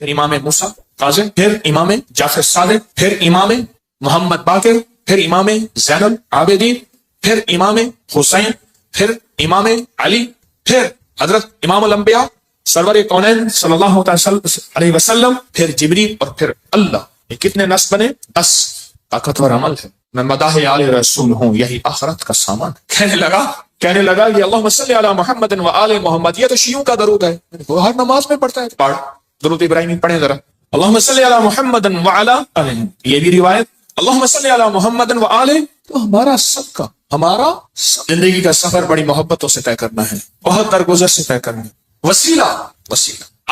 پھر امام موسیٰ کاظم، پھر امام جعفر صادق، پھر امام محمد باقر، پھر امام زین العابدین، پھر امام حسین، پھر امام علی، پھر حضرت امام الانبیاء سرور کونین صلی اللہ علیہ وسلم، پھر جبریل، اور پھر اللہ۔ یہ کتنے نصب بنے؟ 10۔ طاقتور عمل ہے۔ میں مداح آل رسول ہوں، یہی آخرت کا سامان۔ کہنے لگا یہ اللہم صلی علی محمد و آل محمد، یہ تو شیعوں کا درود ہے، وہ ہر نماز میں پڑھتا ہے۔ پڑھ درود ابراہیمی پڑھیں ذرا، اللہم صلی علی محمد و علی آل، یہ بھی روایت اللہم صلی علی محمد و آل۔ تو ہمارا سب کا، ہمارا زندگی کا سفر بڑی محبتوں سے طے کرنا ہے، بہت درگزر سے طے کرنا ہے۔ وسیلہ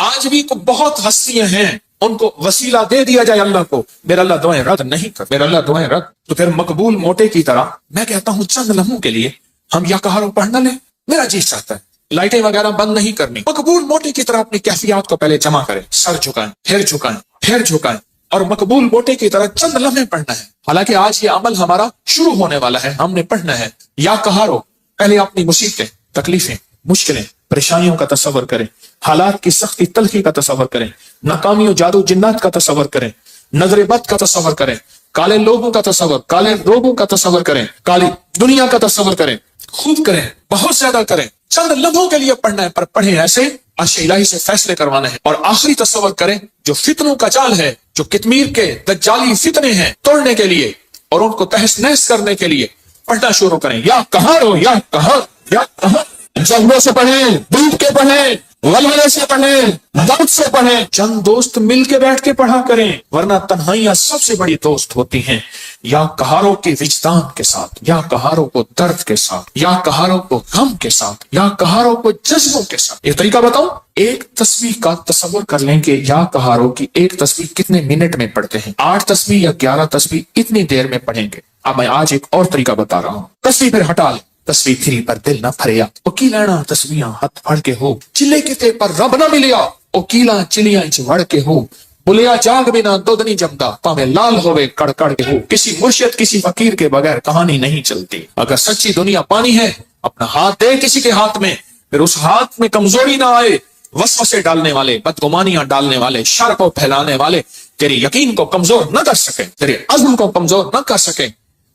آج بھی بہت ہستیاں ہیں، ان کو وسیلہ دے دیا جائے اللہ کو، میرا اللہ دعائیں رد نہیں کر، میرا اللہ دعائیں رد، تو پھر مقبول موٹے کی طرح میں کہتا ہوں چند لمحوں کے لیے ہم یا کہارو پڑھنا لیں، میرا جی چاہتا ہے لائٹیں وغیرہ بند نہیں کرنی، مقبول موٹے کی طرح اپنی کیفیات کو پہلے جمع کریں، سر جھکائیں، پھر جھکائیں، اور مقبول موٹے کی طرح چند لمحے پڑھنا ہے۔ حالانکہ آج یہ عمل ہمارا شروع ہونے والا ہے، ہم نے پڑھنا ہے یا کہارو۔ پہلے اپنی مصیبتیں، تکلیفیں، مشکلیں، پریشانیوں کا تصور کریں، حالات کی سختی تلخی کا تصور کریں، ناکامی و جادو جنات کا تصور کریں، نظر بد کا تصور کریں، کالے لوگوں کا تصور، کالے روگوں کا تصور کریں، کالی دنیا کا تصور کریں، خوب کریں، بہت زیادہ کریں۔ چند لمحوں کے لیے پڑھنا ہے، پر پڑھیں ایسے عرش الہی سے فیصلے کروانے ہیں۔ اور آخری تصور کریں، جو فتنوں کا جال ہے، جو کتمیر کے دجالی فتنے ہیں، توڑنے کے لیے اور ان کو تہس نہس کرنے کے لیے پڑھنا شروع کریں، یا کہاں یا کہاں یا کہاں۔ جذبے سے پڑھیں، ڈوب کے پڑھیں، ولولے سے پڑھیں، درد سے پڑھیں۔ چند دوست مل کے بیٹھ کے پڑھا کریں، ورنہ تنہائیاں سب سے بڑی دوست ہوتی ہیں۔ یا کہاروں کے وجدان کے ساتھ، یا کہاروں کو درد کے ساتھ، یا کہاروں کو غم کے ساتھ، یا کہاروں کو جذبوں کے ساتھ۔ ایک طریقہ بتاؤں، ایک تسبیح کا تصور کر لیں کہ یا کہاروں کی ایک تسبیح کتنے منٹ میں پڑھتے ہیں۔ 8 تسبیح یا 11 تسبیح اتنی دیر میں پڑھیں گے۔ اب میں آج ایک اور طریقہ بتا رہا ہوں، تسبیح پھر ہٹا لیں، تسبیح پھری پر دل نہ پھریا، او لینا تسبیحاں ہاتھ پھڑ کے ہو، چلے کتے پر رب نہ ملیا، او کیلا چلیاں اچ وڑ کے ہو، بلیا جاگ بنا دودھ نہیں جمدا، پاوے لال ہوئے کڑ کڑ کے ہو۔ کسی مرشد کسی فقیر کے بغیر کہانی نہیں چلتی۔ اگر سچی دنیا پانی ہے، اپنا ہاتھ دے کسی کے ہاتھ میں، پھر اس ہاتھ میں کمزوری نہ آئے۔ وسوسے ڈالنے والے، بدگمانیاں ڈالنے والے، شر کو پھیلانے والے تیرے یقین کو کمزور نہ کر سکیں، تیرے عزم کو کمزور نہ کر سکیں،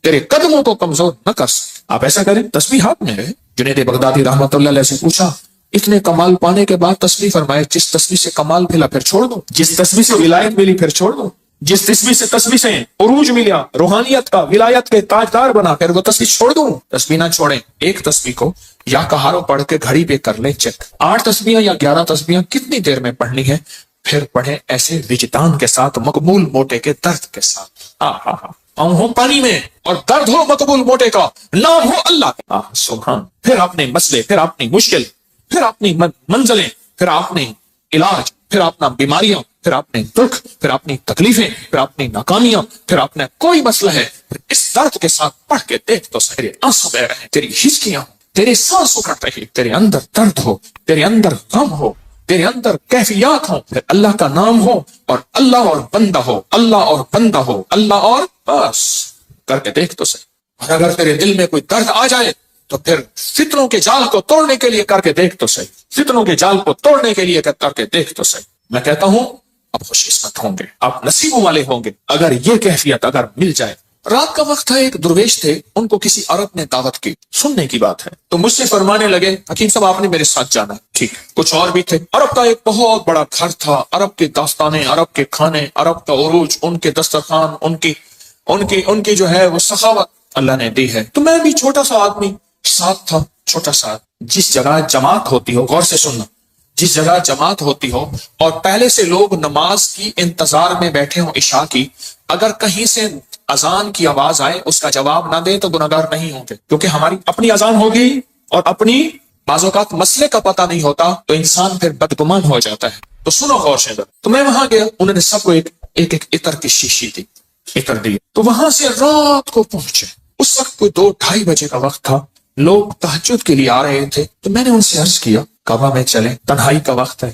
تیرے قدموں کو کمزور نہ کر سکیں۔ آپ ایسا کریں، تسبیح ہاتھ میں ہے۔ جنید بغدادی رحمت اللہ علیہ سے پوچھا، اتنے کمال پانے کے بعد تسبیح فرمائے، جس تسبیح سے کمال ملا پھر چھوڑ دو، جس تسبیح سے ولایت ملی پھر چھوڑ دو، جس تسبیح سے عروج ملا، روحانیت کا، ولایت کے تاجدار بنا، پھر وہ تسبیح چھوڑ دو۔ تسبیح نہ چھوڑیں۔ ایک تسبیح کو یا کہارو پڑھ کے گھڑی پہ کر لیں چیک، 8 تسبیح یا 11 تسبیح کتنی دیر میں پڑھنی ہے، پھر پڑھیں ایسے وجدان کے ساتھ، مقبول موٹے کے درد کے ساتھ۔ آؤں ہو پانی میں اور درد ہو مقبول موٹے کا، نام ہو اللہ کا، سبحان۔ پھر اپنے مسئلے، پھر اپنی مشکل، پھر اپنی منزلیں، پھر اپنے علاج، پھر اپنا بیماریاں، پھر اپنے دکھ، پھر اپنی تکلیفیں، پھر اپنی ناکامیاں، پھر اپنا کوئی مسئلہ ہے، پھر اس درد کے ساتھ پڑھ کے دیکھ تو تیرے آنسو بہ رہے ہیں، تیری ہچکیاں ہوں، تیرے سانس اکھڑ رہی، تیرے اندر درد ہو، تیرے اندر غم ہو، تیرے اندر کیفیات ہوں، پھر اللہ کا نام ہو اور اللہ اور بندہ ہو، اللہ اور بندہ ہو، اللہ اور بس کر کے دیکھ تو صحیح۔ اور اگر تیرے دل میں کوئی درد آ جائے تو پھر فتنوں کے جال کو توڑنے کے لیے کر کے دیکھ تو صحیح، فتنوں کے جال کو توڑنے کے لیے کر کے دیکھ تو صحیح۔ میں کہتا ہوں آپ خوش قسمت ہوں گے، آپ نصیبوں والے ہوں گے اگر یہ کیفیت اگر مل جائے۔ رات کا وقت تھا، ایک درویش تھے، ان کو کسی عرب نے دعوت کی، سننے کی بات ہے، تو مجھ سے فرمانے لگے حکیم صاحب آپ نے میرے ساتھ جانا ہے۔ ٹھیک، کچھ اور بھی تھے۔ عرب کا ایک بہت بڑا گھر تھا، عرب کے داستانیں، عرب کے کھانے، عرب کا عروج، ان کے دسترخوان، ان کی جو ہے وہ سخاوت اللہ نے دی ہے۔ تو میں بھی چھوٹا سا آدمی ساتھ تھا، چھوٹا سا۔ جس جگہ جماعت ہوتی ہو، غور سے سننا، جس جگہ جماعت ہوتی ہو اور پہلے سے لوگ نماز کی انتظار میں بیٹھے ہوں عشاء کی، اگر کہیں سے اذان کی آواز آئے اس کا جواب نہ دیں تو گناہگار نہیں ہوں گے، کیونکہ ہماری اپنی اذان ہوگی اور اپنی بعض اوقات مسئلے کا پتہ نہیں ہوتا تو انسان پھر بدگمان ہو جاتا ہے۔ تو سنو غور سے ذرا۔ تو میں وہاں گیا، انہوں نے سب کو ایک عطر کی شیشی دی، عطر دی۔ تو وہاں سے رات کو پہنچے، اس وقت کوئی 2-2:30 بجے کا وقت تھا، لوگ تہجد کے لیے آ رہے تھے۔ تو میں نے ان سے عرض کیا کعبہ میں چلیں، تنہائی کا وقت ہے۔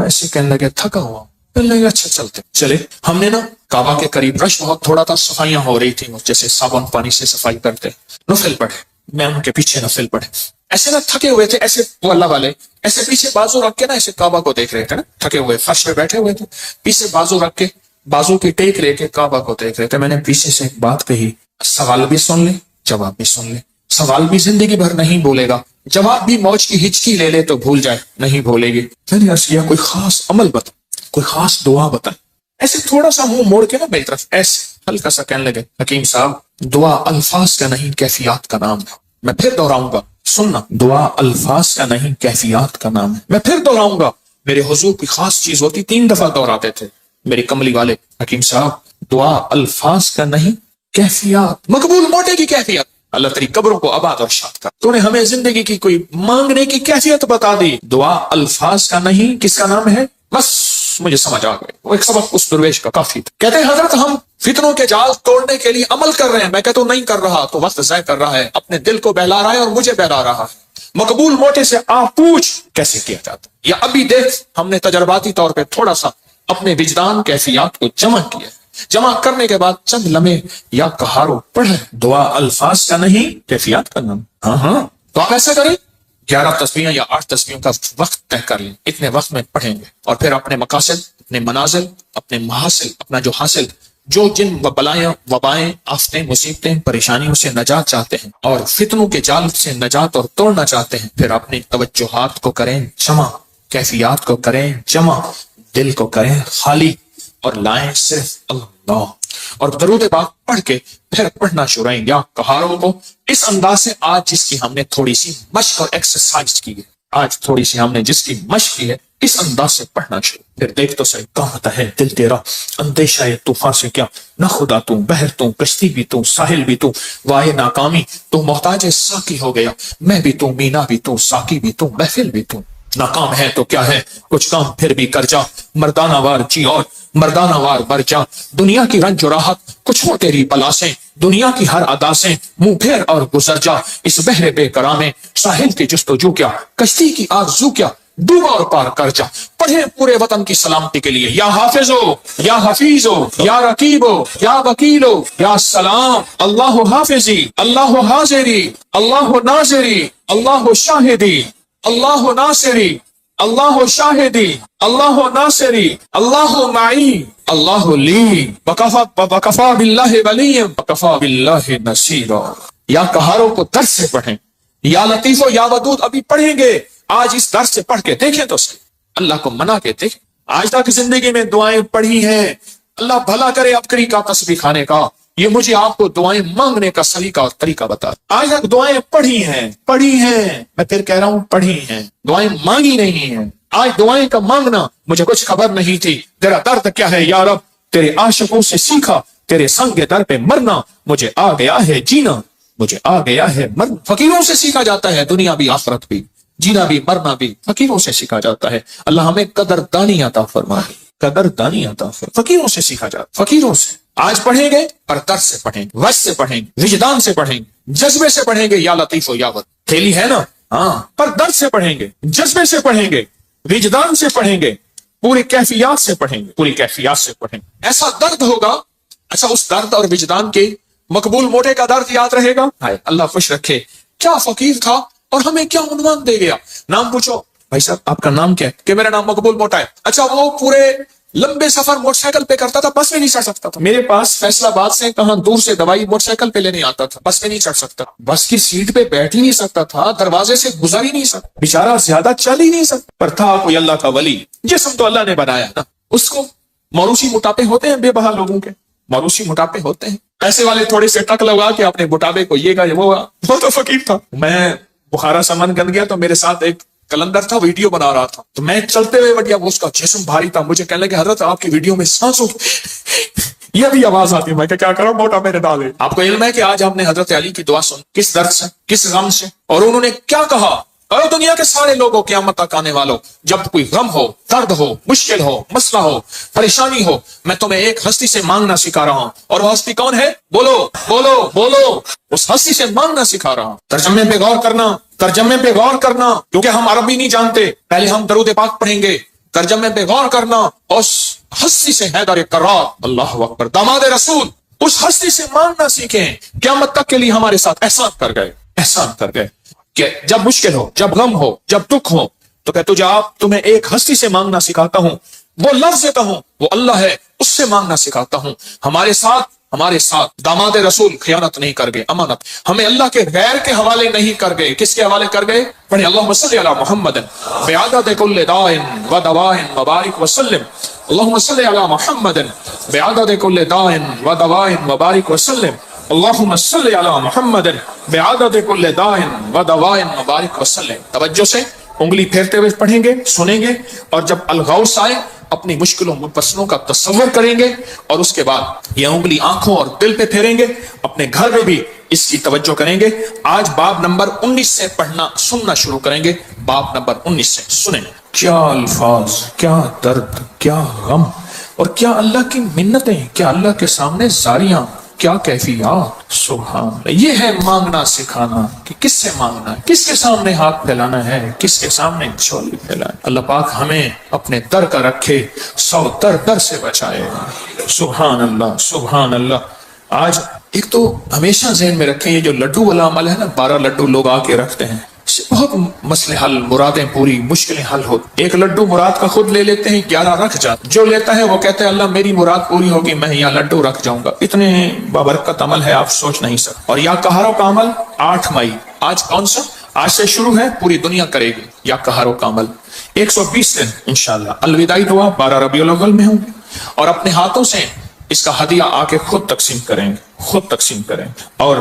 ایسے کہنے لگے تھکا ہوا، اچھا چلتے چلے۔ ہم نے نا کعبہ کے قریب رش بہت تھوڑا تھا، صفائیاں ہو رہی تھی، جیسے صابن پانی سے صفائی کرتے، نفل پڑھے، میں ان کے پیچھے نفل پڑھے، ایسے نہ تھکے ہوئے تھے، ایسے وہ اللہ والے ایسے پیچھے بازو رکھ کے نا ایسے کعبہ کو دیکھ رہے تھے نا، تھکے ہوئے فرش پہ بیٹھے ہوئے تھے، پیچھے بازو رکھ کے بازو کی ٹیک لے کے کعبہ کو دیکھ رہے تھے. میں نے پیچھے سے ایک بات کہی، سوال بھی سن لے جواب بھی سن لے. سوال بھی زندگی بھر نہیں بولے گا، جواب بھی موج کی ہچکی لے لے تو بھول جائے، نہیں بھولے گی. میں نے عرض کیا کوئی خاص عمل بتا، کوئی خاص دعا بتا. ایسے تھوڑا سا منہ موڑ کے نا میری طرف ایسے ہلکا سا کہنے لگے، حکیم صاحب دعا الفاظ کا نہیں کیفیات کا نام ہے. میں پھر دوہراؤں گا، سننا، دعا الفاظ کا نہیں کیفیات کا نام ہے. میں پھر دوہراؤں گا، میرے حضور کی خاص چیز ہوتی 3 دفعہ دوہراتے تھے میری کملی والے. حکیم صاحب دعا الفاظ کا نہیں کیفیات، مقبول موٹے کی کیفیت. اللہ تیری قبروں کو آباد اور شاد کر. تو نے ہمیں زندگی کی کوئی مانگنے کی کیفیت بتا دی. دعا الفاظ کا نہیں کس کا نام ہے؟ بس مجھے سمجھ آ گئے. وہ ایک سبق اس درویش کا کافی تھا. کہتے ہیں حضرت ہم فتنوں کے جال توڑنے کے لیے عمل کر رہے ہیں. میں کہتا ہوں نہیں کر رہا تو وقت ضائع کر رہا ہے، اپنے دل کو بہلا رہا ہے اور مجھے بہلا رہا ہے. مقبول موٹے سے آپ پوچھ کیسے کیا جاتا، یا ابھی دیکھ ہم نے تجرباتی طور پہ تھوڑا سا اپنے وجدان کیفیات کو جمع کیا. جمع کرنے کے بعد چند لمحے یا کہارو پڑھے. دعا الفاظ کا نہیں کیفیات کا نام. ہاں تو آپ ایسا کریں 11 تسبیحیں یا 8 تسبیحوں کا وقت طے کر لیں، اتنے وقت میں پڑھیں گے، اور پھر اپنے مقاصد، اپنے منازل، اپنے محاصل، اپنا جو حاصل، جو جن بلائیں، وبائیں، آفتیں، مصیبتیں، پریشانیوں سے نجات چاہتے ہیں اور فتنوں کے جال سے نجات اور توڑنا چاہتے ہیں، پھر اپنی توجہات کو کریں جمع، کیفیات کو کریں جمع، دل کو کریں خالی اور لائیں صرف اللہ. اور درود پاک پڑھ کے پھر پڑھنا شروع کریں یا کہاروں کو اس انداز سے. آج جس کی ہم نے تھوڑی سی مشق اور ایکسرسائز کی ہے، آج تھوڑی سی ہم نے جس کی مشق کی ہے، اس انداز سے پڑھنا شروع. پھر دیکھ تو صحیح کہاں ہے دل تیرا، اندیشہ ہے طوفان سے کیا، نہ خدا تو، بحر تو، کشتی بھی تو، ساحل بھی تو، وائے ناکامی تو، محتاج ساقی ہو گیا، میں بھی تو، مینا بھی تو، ساقی بھی تو، محفل بھی تو. ناکام ہے تو کیا ہے، کچھ کام پھر بھی کر جا، مردانہ وار جی اور مردانہ وار بر جا. دنیا کی رنج و راحت کچھ ہو تیری بلا سے، دنیا کی ہر ادا سے منہ پھیر اور گزر جا. اس بحر بے قرار میں ساحل کی جستجو کیا، کشتی کی آرزو کیا، ڈوبا اور پار کر جا. پڑھیں پورے وطن کی سلامتی کے لیے یا حافظو یا حفیظو یا رقیبو یا وکیلو یا سلام. اللہ حافظی، اللہ حاضری، اللہ ناظری، اللہ شاہدی، اللہ ناصری، اللہ شاہدی، اللہ ناصری، اللہ معی، اللہ لی، وکفا باللہ ولی، وکفا باللہ نصیرا. یا کہاروں کو درس سے پڑھیں، یا لطیف و یا ودود ابھی پڑھیں گے. آج اس درس سے پڑھ کے دیکھیں تو صحیح، اللہ کو منا کے دیکھیں. آج تک زندگی میں دعائیں پڑھی ہیں، اللہ بھلا کرے ابکری کا تسبیح خانے کا. یہ مجھے آپ کو دعائیں مانگنے کا سلیقہ اور طریقہ بتا. آج تک دعائیں پڑھی ہیں، میں پھر کہہ رہا ہوں پڑھی ہیں، دعائیں مانگی نہیں ہیں. آج دعائیں کا مانگنا مجھے کچھ خبر نہیں تھی. تیرا درد کیا ہے یا رب، تیرے عاشقوں سے سیکھا، تیرے سنگ در پہ مرنا مجھے آ گیا ہے جینا، مجھے آ گیا ہے مرنا. فقیروں سے سیکھا جاتا ہے دنیا بھی آخرت بھی، جینا بھی مرنا بھی فقیروں سے سیکھا جاتا ہے. اللہ ہمیں قدردانی عطا فرمائے، قدردانی عطا فرمائے. فقیروں سے سیکھا جاتا، فقیروں سے. آج پڑھیں گے پر درد سے پڑھیں گے، وجد سے پڑھیں گے، وجدان سے پڑھیں گے، جذبے سے پڑھیں گے. یا لطیف و یا ود کھیلی ہے نا، ہاں، پر درد سے پڑھیں گے، جذبے سے پڑھیں گے، وجدان سے پڑھیں گے، پوری کیفیات سے پڑھیں گے، پوری کیفیات سے پڑھیں گے. ایسا درد ہوگا. اچھا اس درد اور وجدان کے مقبول موٹے کا درد یاد رہے گا. اللہ خوش رکھے. کیا فقیر تھا اور ہمیں کیا عنوان دے گیا. نام پوچھو بھائی صاحب آپ کا نام کیا ہے، کہ میرا نام مقبول موٹا ہے. اچھا وہ پورے لمبے سفر موٹر سائیکل پہ کرتا تھا، بس میں نہیں چڑھ سکتا تھا. میرے پاس فیصلہ آباد سے کہاں دور سے دوائی موٹر سائیکل پہ لینے آتا تھا، بس میں نہیں چڑھ سکتا. بس کی سیٹ پہ بیٹھ ہی نہیں سکتا تھا، دروازے سے گزر ہی نہیں سکتا، بیچارہ زیادہ چل ہی نہیں سکتا. پر تھا کوئی اللہ کا ولی. جسم تو اللہ نے بنایا نا، اس کو موروثی موٹاپے ہوتے ہیں بے بہا لوگوں کے، موروثی موٹاپے ہوتے ہیں. پیسے والے تھوڑے سے ٹک لگا کے اپنے موٹاپے کو یہ گا وہ تو فقیر تھا. میں بخارا سے من گن گیا تو میرے ساتھ ایک کلندر تھا، ویڈیو بنا رہا تھا. تو میں چلتے ہوئے بڑھیا، وہ اس کا جسم بھاری تھا. مجھے کہنے لگے حضرت آپ کی ویڈیو میں سانسوں یہ بھی آواز آتی ہے. میں کیا کروں، موٹا میرے ڈالے. آپ کو علم ہے کہ آج ہم نے حضرت علی کی دعا سن، کس درد سے، کس غم سے، اور انہوں نے کیا کہا. اور دنیا کے سارے لوگوں قیامت تک آنے والوں، جب کوئی غم ہو، درد ہو، مشکل ہو، مسئلہ ہو، پریشانی ہو، میں تمہیں ایک ہستی سے مانگنا سکھا رہا ہوں. اور وہ ہستی کون ہے؟ بولو بولو بولو. اس ہستی سے مانگنا سکھا رہا ہوں. ترجمے پہ غور کرنا، ترجمے پہ غور کرنا، کیونکہ ہم عربی نہیں جانتے. پہلے ہم درود پاک پڑھیں گے، ترجمے پہ غور کرنا. اس ہستی سے حیدر کرار، اللہ اکبر، داماد رسول، اس ہستی سے مانگنا سیکھیں. قیامت تک کے لیے ہمارے ساتھ احسان کر گئے، احسان کر گئے کہ جب مشکل ہو، جب غم ہو، جب دکھ ہو، تو کہ تمہیں ایک ہستی سے مانگنا سکھاتا ہوں، وہ لفظ کہوں وہ اللہ ہے، اس سے مانگنا سکھاتا ہوں۔ ہمارے ساتھ داماد رسول خیانت نہیں کر گئے، امانت ہمیں اللہ کے غیر کے حوالے نہیں کر گئے۔ کس کے حوالے کر گئے؟ پڑھیں اللہم صلی علی محمد بعدد کل داء و دواء وبارک وسلم، اللہم صلی علی محمد بعدد کل داء و دواء وبارک وسلم، اللہم صلی علی محمد بعدد کل داء و دواء وبارک وسلم۔ توجہ سے انگلی پھیرتے ہوئے پڑھیں گے، سنیں گے، اور جب الغوث آئے اپنی مشکلوں مپسلوں کا تصور کریں گے، اور اس کے بعد یہ انگلی آنکھوں اور دل پہ پھیریں گے، اپنے گھر میں بھی اس کی توجہ کریں گے۔ آج باب نمبر 19 سے پڑھنا سننا شروع کریں گے۔ باب نمبر 19 سے سنیں۔ کیا الفاظ، کیا درد، کیا غم، اور کیا اللہ کی منتیں، کیا اللہ کے سامنے زاریاں، کیا کیفیات، سبحان اللہ۔ یہ ہے مانگنا سکھانا کہ کس سے مانگنا ہے، کس کے سامنے ہاتھ پھیلانا ہے، کس کے سامنے جھولی پھیلانا ہے۔ اللہ پاک ہمیں اپنے در کا رکھے، سو در سے بچائے۔ سبحان اللہ، سبحان اللہ۔ آج ایک تو ہمیشہ ذہن میں رکھیں، یہ جو لڈو والا عمل ہے نا، 12 لڈو لوگ آ کے رکھتے ہیں، اس سے بہت مسئلے حل، مرادیں پوری، مشکلیں حل ہوتی۔ ایک لڈو مراد کا خود لے لیتے ہیں، 11 رکھ جاتے، جو لیتا ہے وہ کہتے ہیں اللہ میری مراد پوری ہوگی، میں یہاں لڈو رکھ جاؤں گا۔ اتنے بابرکت عمل ہے آپ سوچ نہیں سکتے۔ اور یا کہاروں کا عمل 8 مئی، آج کون سا؟ آج سے شروع ہے، پوری دنیا کرے گی یا کہاروں کا عمل۔ 120 دن انشاءاللہ الوداعی دعا 12 ربیع الاول میں ہوں گے، اور اپنے ہاتھوں سے اس کا ہدیہ آ کے خود تقسیم کریں گے، خود تقسیم کریں گے۔ اور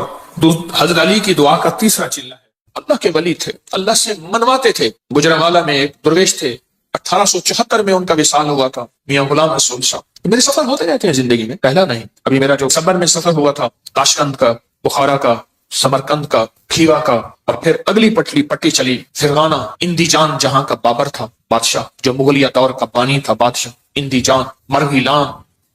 حضرت علی کی دعا کا تیسرا چلہ ہے، اللہ کے ولی تھے، اللہ سے منواتے تھے۔ گجرانوالہ میں ایک درویش تھے، 1874 میں ان کا وصال ہوا تھا، میاں غلام رسول صاحب۔ میرے سفر ہوتے رہتے ہیں زندگی میں، پہلا نہیں۔ ابھی میرا جو سفر میں سفر ہوا تھا، تاشقند کا، بخارا کا، سمرقند کا، کھیوا کا، اور پھر اگلی پٹی چلی فرغانہ، اندیجان جہاں کا بابر تھا بادشاہ، جو مغلیہ دور کا بانی تھا بادشاہ، اندیجان، مرویلان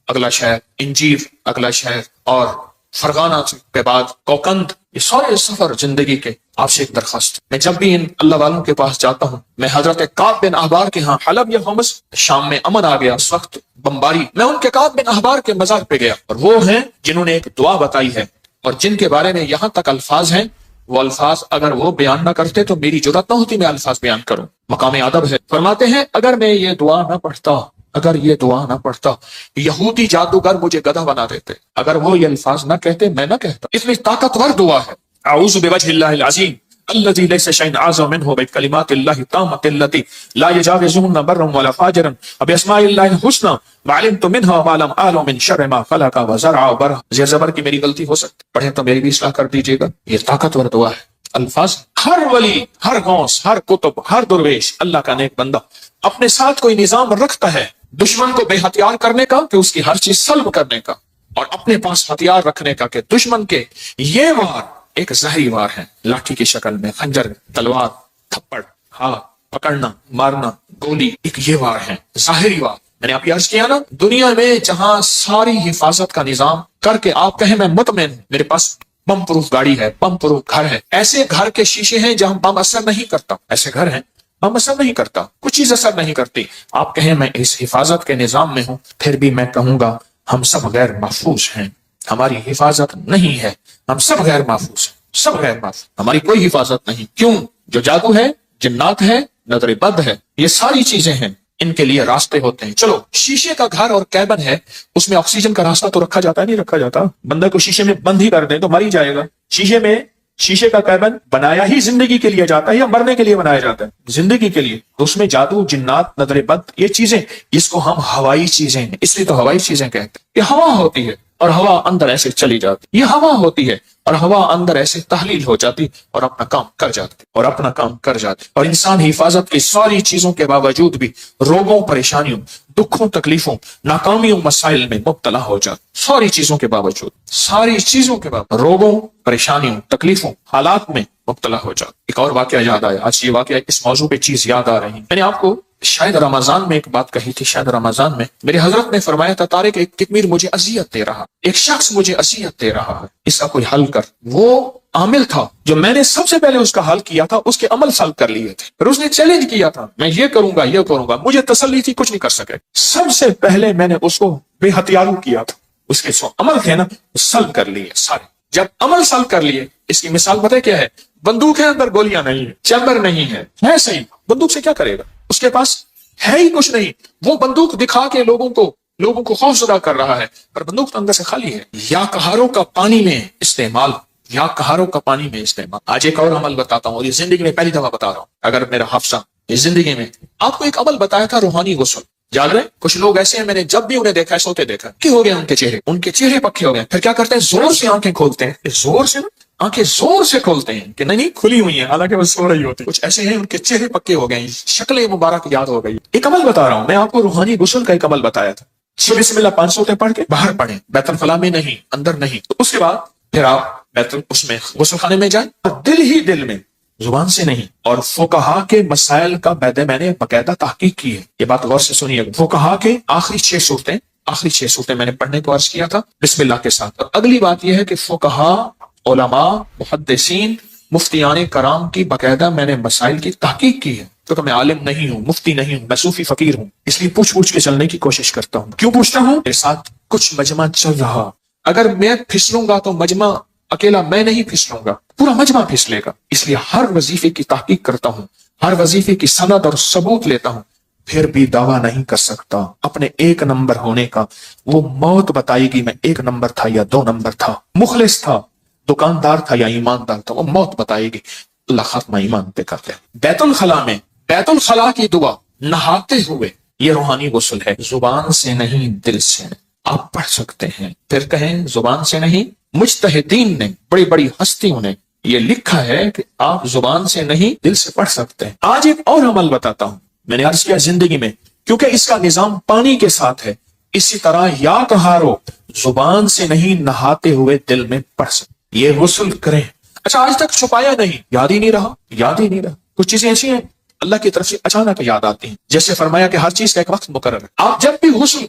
اگلا شہر، انجیر اگلا شہر، اور فرغانہ کے بعد کوکند۔ یہ سارے سفر زندگی کے آپ سے ایک درخواست، میں جب بھی ان اللہ والوں کے پاس جاتا ہوں، میں حضرت کعب بن احبار کے ہاں حلب یا حمص، شام میں امن آ گیا اس وقت بمباری، میں ان کے کعب بن احبار کے مزار پہ گیا، اور وہ ہیں جنہوں نے ایک دعا بتائی ہے، اور جن کے بارے میں یہاں تک الفاظ ہیں، وہ الفاظ اگر وہ بیان نہ کرتے تو میری جرات نہ ہوتی میں الفاظ بیان کروں، مقام ادب ہے۔ فرماتے ہیں اگر میں یہ دعا نہ پڑھتا، اگر یہ دعا نہ پڑھتا، یہودی جادوگر مجھے گدھا بنا دیتے، اگر وہ یہ الفاظ نہ کہتے میں نہ کہتا۔ اتنی طاقتور دعا ہے، اعوذ بوجہ اللہ العظیم الذی لیس شیء اعظم منہ بکلمات اللہ التامۃ التی لا یجاوزہن بر ولا فاجر باسماء اللہ الحسنی وعلمت منہ ما لم اعلم من شر ما خلق وزرع وبرع۔ زیر زبر کی میری غلطی ہو سکتی، پڑھیں تو میری بھی اصلاح کر دیجیے گا۔ یہ طاقتور دعا ہے، الفاظ ہر ولی، ہر غوث، ہر قطب، ہر درویش، اللہ کا نیک بندہ اپنے ساتھ کوئی نظام رکھتا ہے دشمن کو بے ہتھیار کرنے کا، کہ اس کی ہر چیز سلب کرنے کا، اور اپنے پاس ہتھیار رکھنے کا، کہ دشمن کے یہ وار ایک ظاہری وار ہے، لاٹھی کی شکل میں، خنجر، تلوار، تھپڑ، ہاتھ پکڑنا، مارنا، گولی، ایک یہ وار ہے ظاہری وار۔ میں نے آپ یہ عرض کیا نا، دنیا میں جہاں ساری حفاظت کا نظام کر کے آپ کہیں میں مطمئن ہوں، میرے پاس بم پروف گاڑی ہے، بم پروف گھر ہے، ایسے گھر کے شیشے ہیں جہاں بم اثر نہیں کرتا، ایسے گھر ہیں بم اثر نہیں کرتا، کچھ چیز اثر نہیں کرتی۔ آپ کہیں میں اس حفاظت کے نظام میں ہوں، پھر بھی میں کہوں گا ہم سب غیر محفوظ ہیں، ہماری حفاظت نہیں ہے، ہم سب غیر محفوظ ہیں، سب غیر محفوظ، ہماری کوئی حفاظت نہیں۔ کیوں؟ جو جادو ہے، جنات ہے، نظر بد ہے، یہ ساری چیزیں ہیں، ان کے لیے راستے ہوتے ہیں۔ چلو شیشے کا گھر اور کیبن ہے، اس میں آکسیجن کا راستہ تو رکھا جاتا ہے، نہیں رکھا جاتا، بندہ کو شیشے میں بند ہی کر دیں تو مر ہی جائے گا۔ شیشے کا کیبن بنایا ہی زندگی کے لیے جاتا ہے یا مرنے کے لیے بنایا جاتا ہے؟ زندگی کے لیے۔ تو اس میں جادو، جنات، نظر بد، یہ چیزیں، اس کو ہم ہوائی چیزیں، اس لیے تو ہوائی چیزیں کہتے ہیں۔ یہ ہوا ہوتی ہے اور ہوا اندر ایسے چلی جاتی، یہ ہوا ہوتی ہے اور ہوا اندر ایسے تحلیل ہو جاتی اور اپنا کام کر جاتی، اور اپنا کام کر جاتی۔ اور انسان حفاظت کی ساری چیزوں کے باوجود بھی روگوں، پریشانیوں، دکھوں، تکلیفوں، ناکامیوں، مسائل میں مبتلا ہو جاتا، ساری چیزوں کے باوجود، ساری چیزوں کے باوجود روگوں، پریشانیوں، تکلیفوں، حالات میں مبتلا ہو جاتا۔ ایک اور واقعہ یاد آیا، آج یہ واقعہ اس موضوع پہ چیز یاد آ رہی، میں نے آپ کو شاید رمضان میں ایک بات کہی تھی، شاید رمضان میں میرے حضرت نے فرمایا تھا طارق ایک کتمیر مجھے اذیت دے رہا، ایک شخص مجھے اذیت دے رہا ہے، اس کا کوئی حل کر۔ وہ عامل تھا جو میں نے سب سے پہلے اس کا حل کیا تھا، اس کے عمل سلب کر لیے تھے، پھر اس نے چیلنج کیا تھا میں یہ کروں گا، یہ کروں گا، مجھے تسلی تھی کچھ نہیں کر سکے، سب سے پہلے میں نے اس کو بے ہتھیارو کیا تھا، اس کے سو عمل تھے نا سلب کر لیے سارے۔ جب عمل سلب کر لیے، اس کی مثال پتہ کیا ہے؟ بندوق ہے اندر گولیاں نہیں ہے، چیمبر نہیں ہے صحیح، بندوق سے کیا کرے گا؟ اس کے پاس ہے ہی کچھ نہیں، وہ بندوق دکھا کے لوگوں کو خوف زدہ کر رہا ہے، پر بندوق تو اندر سے خالی ہے۔ یا کہاروں کا پانی میں استعمال، یا کہاروں کا پانی میں استعمال۔ آج ایک اور عمل بتاتا ہوں، اور یہ زندگی میں پہلی دفعہ بتا رہا ہوں، اگر میرا حافظہ اس زندگی میں آپ کو ایک عمل بتایا تھا، روحانی غسل، یاد رہے؟ کچھ لوگ ایسے ہیں، میں نے جب بھی انہیں دیکھا ہے سوتے دیکھا کہ ہو گیا ان کے چہرے پکے ہو گئے، پھر کیا کرتے ہیں؟ زور سے آنکھیں کھولتے ہیں، زور سے آنکھیں زور سے کھولتے ہیں کہ نہیں کھلی ہوئی ہیں، حالانکہ وہ سو رہی ہوتی۔ کچھ ایسے ہیں ان کے چہرے پکے ہو گئے ہیں، شکل مبارک یاد ہو گئی۔ ایک عمل بتا رہا ہوں میں آپ کو، روحانی غسل کا ایک عمل بتایا تھا۔ بسم اللہ 5 سوتے پڑھ کے باہر پڑھیں، بیت الخلاء میں نہیں، اندر نہیں۔ تو اس کے بعد پھر آپ اس میں غسل خانے میں جائیں، اور دل ہی دل میں، زبان سے نہیں۔ اور فقہا کے مسائل کا میں نے باقاعدہ تحقیق کی ہے، یہ بات غور سے سنیے۔ فقہا کے آخری 6 صورتیں میں نے پڑھنے کو عرض کیا تھا بسم اللہ کے ساتھ۔ اور اگلی بات یہ ہے کہ فقہا، علماء، محدثین، مفتیان کرام کی باقاعدہ میں نے مسائل کی تحقیق کی ہے، کیونکہ میں عالم نہیں ہوں، مفتی نہیں ہوں، میں صوفی فقیر ہوں، اس لیے پوچھ کے چلنے کی کوشش کرتا ہوں۔ کیوں پوچھتا ہوں؟ میرے ساتھ کچھ مجمع چل رہا، اگر میں پھسلوں گا تو مجمع اکیلا میں نہیں پھسلوں گا، پورا مجمع پھسلے گا، اس لیے ہر وظیفے کی تحقیق کرتا ہوں، ہر وظیفے کی سند اور ثبوت لیتا ہوں، پھر بھی دعویٰ نہیں کر سکتا اپنے 1 نمبر ہونے کا۔ وہ موت بتائے گی میں 1 نمبر تھا یا 2 نمبر تھا، مخلص تھا، دکاندار تھا یا ایماندار تھا، وہ موت بتائے گی۔ اللہ خاتمہ ایمان پہ کرتے ہیں۔ بیت الخلاء کی دعا نہاتے ہوئے، یہ روحانی غسل ہے، زبان سے نہیں دل سے آپ پڑھ سکتے ہیں۔ پھر کہیں زبان سے نہیں، مجتہدین نے، بڑی بڑی ہستیوں نے یہ لکھا ہے کہ آپ زبان سے نہیں دل سے پڑھ سکتے ہیں۔ آج ایک اور عمل بتاتا ہوں، میں نے عرض کیا زندگی میں، کیونکہ اس کا نظام پانی کے ساتھ ہے، اسی طرح یا کہارو، زبان سے نہیں نہاتے ہوئے دل میں پڑھ سکتے، یہ غسل کریں۔ اچھا آج تک چھپایا نہیں، یاد ہی نہیں رہا۔ کچھ چیزیں ایسی ہیں اللہ کی طرف سے اچانک یاد آتی ہیں، جیسے فرمایا کہ ہر چیز کا ایک وقت مقرر ہے۔ آپ جب بھی غسل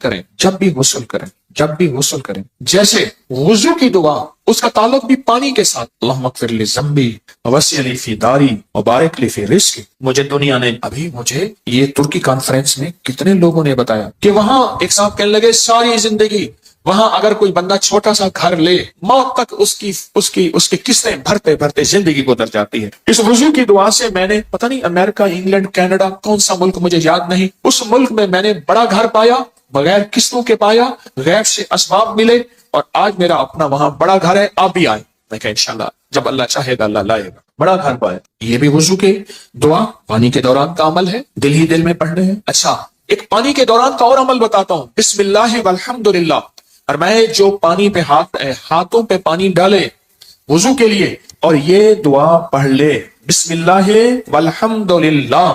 کریں، جیسے وضو کی دعا، اس کا تعلق بھی پانی کے ساتھ، اللہم اغفر لی ذنبی ووسع لی فی داری وبارک لی فی رزقی۔ مجھے دنیا نے مجھے یہ ترکی کانفرنس میں کتنے لوگوں نے بتایا کہ وہاں ایک صاحب کہنے لگے ساری زندگی وہاں اگر کوئی بندہ چھوٹا سا گھر لے، موت تک اس کی قسطیں بھرتے زندگی گزر جاتی ہے۔ اس وضو کی دعا سے میں نے پتہ نہیں امریکہ، انگلینڈ، کینیڈا، کون سا ملک مجھے یاد نہیں، اس ملک میں نے بڑا گھر پایا، بغیر قسطوں کے پایا، غیب سے اسباب ملے، اور آج میرا اپنا وہاں بڑا گھر ہے۔ آپ بھی آئیں، میں کہا انشاءاللہ جب اللہ چاہے گا اللہ لائے گا، بڑا گھر پایا۔ یہ بھی وضو کے دعا پانی کے دوران کا عمل ہے، دل ہی دل میں پڑھنے ہیں۔ اچھا ایک پانی کے دوران کا اور عمل بتاتا ہوں، بسم اللہ والحمدللہ، اور میں جو پانی پہ ہاتھوں پہ پانی ڈالے وضو کے لیے اور یہ دعا پڑھ لے بسم اللہ والحمدللہ،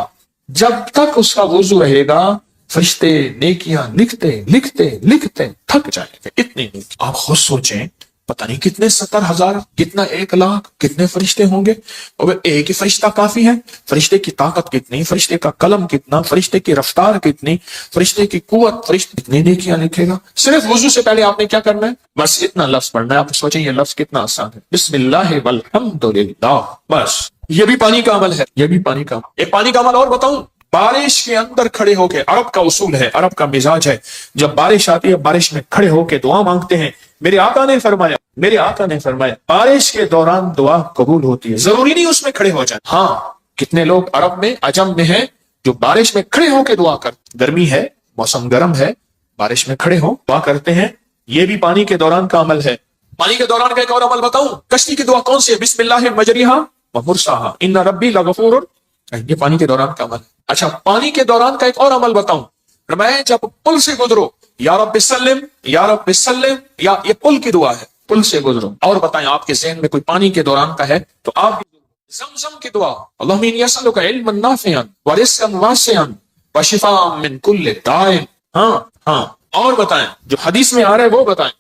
جب تک اس کا وضو رہے گا فرشتے نیکیاں لکھتے تھک جائیں گے، اتنی نیکی۔ آپ خود سوچیں، پتہ نہیں کتنے 70,000، کتنا 1,00,000، کتنے فرشتے ہوں گے، اور ایک ہی فرشتہ کافی ہے؟ فرشتے کی طاقت کتنی، فرشتے کا قلم کتنا، فرشتے کی رفتار کتنی، فرشتے کی قوت، فرشتے کتنی نیکیاں لکھے گا۔ صرف وضو سے پہلے آپ نے کیا کرنا ہے؟ بس اتنا لفظ پڑھنا ہے۔ آپ سوچیں یہ لفظ کتنا آسان ہے، بسم اللہ والحمدللہ، بس یہ بھی پانی کا عمل ہے، یہ بھی پانی کا عمل۔ ایک پانی کا عمل اور بتاؤں، بارش کے اندر کھڑے ہو کے، عرب کا اصول ہے، عرب کا مزاج ہے، جب بارش آتی ہے بارش میں کھڑے ہو کے دعا مانگتے ہیں۔ میرے آقا نے فرمایا بارش کے دوران دعا قبول ہوتی ہے، ضروری نہیں اس میں کھڑے ہو جائیں۔ ہاں کتنے لوگ عرب میں، عجم میں ہیں جو بارش میں کھڑے ہو کے دعا کرتے، گرمی ہے، موسم گرم ہے، بارش میں کھڑے ہو دعا کرتے ہیں، یہ بھی پانی کے دوران کا عمل ہے۔ پانی کے دوران کا ایک اور عمل بتاؤں، کشتی کی دعا کون سی ہے؟ بسم اللہ مجریہا ومرساہا ان ربی لغفور، یہ پانی کے دوران کا عمل ہے۔ اچھا پانی کے دوران کا ایک اور عمل بتاؤں، میں جب پل سے گزرو یا رب سلم، یا یہ پل کی دعا ہے، پل سے گزرو۔ اور بتائیں آپ کے ذہن میں کوئی پانی کے دوران کا ہے تو آپ زمزم کی دعا، اللہم انی اسألک علما نافعا ورزقا واسعا وشفاء من کل داء۔ ہاں اور بتائیں جو حدیث میں آ رہا ہے وہ بتائیں۔